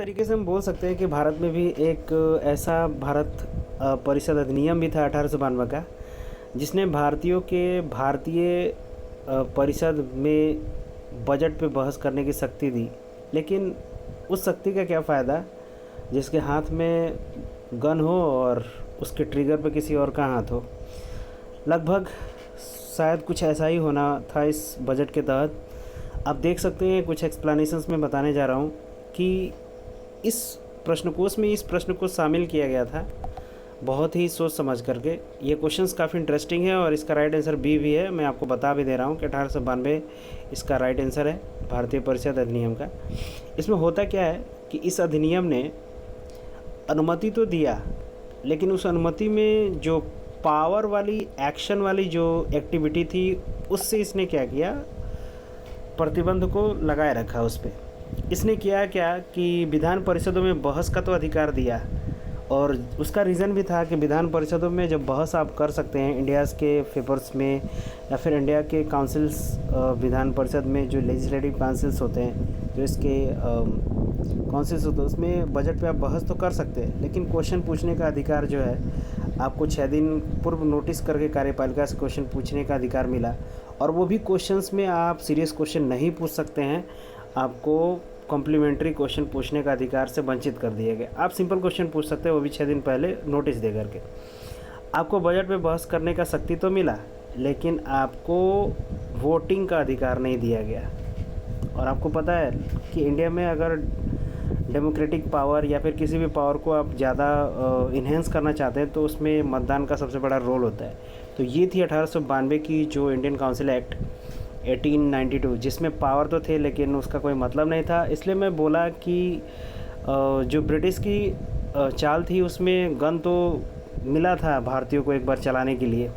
तरीके से हम बोल सकते हैं कि भारत में भी एक ऐसा भारत परिषद अधिनियम भी था 1892 का, जिसने भारतीयों के भारतीय परिषद में बजट पे बहस करने की शक्ति दी। लेकिन उस शक्ति का क्या फ़ायदा जिसके हाथ में गन हो और उसके ट्रिगर पे किसी और का हाथ हो। लगभग शायद कुछ ऐसा ही होना था इस बजट के तहत। आप देख सकते हैं कुछ एक्सप्लेनेशंस में बताने जा रहा हूँ कि इस प्रश्नकोश में इस प्रश्न को शामिल किया गया था बहुत ही सोच समझ करके। ये क्वेश्चंस काफ़ी इंटरेस्टिंग है और इसका राइट आंसर बी भी है। मैं आपको बता भी दे रहा हूँ कि 1892 इसका राइट आंसर है भारतीय परिषद अधिनियम का। इसमें होता क्या है कि इस अधिनियम ने अनुमति तो दिया, लेकिन उस अनुमति में जो पावर वाली एक्शन वाली जो एक्टिविटी थी उससे इसने क्या किया, प्रतिबंध को लगाए रखा उस पर। इसने किया क्या कि विधान परिषदों में बहस का तो अधिकार दिया, और उसका रीज़न भी था कि विधान परिषदों में जब बहस आप कर सकते हैं इंडियाज़ के पेपर्स में या फिर इंडिया के काउंसिल्स, विधान परिषद में जो लेजिस्लेटिव काउंसिल्स होते हैं, जो इसके काउंसिल्स होते हैं, उसमें बजट पे आप बहस तो कर सकते हैं, लेकिन क्वेश्चन पूछने का अधिकार जो है आपको 6 दिन पूर्व नोटिस करके कार्यपालिका से क्वेश्चन पूछने का अधिकार मिला। और वो भी क्वेश्चंस में आप सीरियस क्वेश्चन नहीं पूछ सकते हैं, आपको कॉम्प्लीमेंट्री क्वेश्चन पूछने का अधिकार से वंचित कर दिए गए। आप सिंपल क्वेश्चन पूछ सकते हैं, वो भी 6 दिन पहले नोटिस दे करके। आपको बजट पे बहस करने का शक्ति तो मिला, लेकिन आपको वोटिंग का अधिकार नहीं दिया गया। और आपको पता है कि इंडिया में अगर डेमोक्रेटिक पावर या फिर किसी भी पावर को आप ज़्यादा इन्हेंस करना चाहते हैं तो उसमें मतदान का सबसे बड़ा रोल होता है। तो ये थी 1892 की जो इंडियन काउंसिल एक्ट 1892, जिसमें पावर तो थे लेकिन उसका कोई मतलब नहीं था। इसलिए मैं बोला कि जो ब्रिटिश की चाल थी उसमें गन तो मिला था भारतीयों को एक बार चलाने के लिए,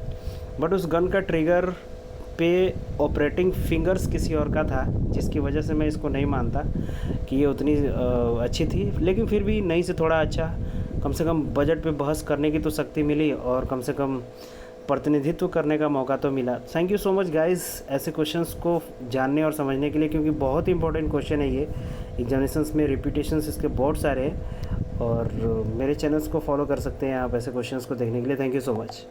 बट उस गन का ट्रिगर पे ऑपरेटिंग फिंगर्स किसी और का था, जिसकी वजह से मैं इसको नहीं मानता कि ये उतनी अच्छी थी। लेकिन फिर भी नहीं से थोड़ा अच्छा, कम से कम बजट पे बहस करने की तो शक्ति मिली और कम से कम प्रतिनिधित्व करने का मौका तो मिला। Thank you so much guys ऐसे क्वेश्चंस को जानने और समझने के लिए, क्योंकि बहुत ही इंपॉर्टेंट क्वेश्चन है ये। एग्जामिनेशंस में रिपीटेशंस इसके बहुत सारे हैं, और मेरे चैनल्स को फॉलो कर सकते हैं आप ऐसे क्वेश्चंस को देखने के लिए। Thank you so much.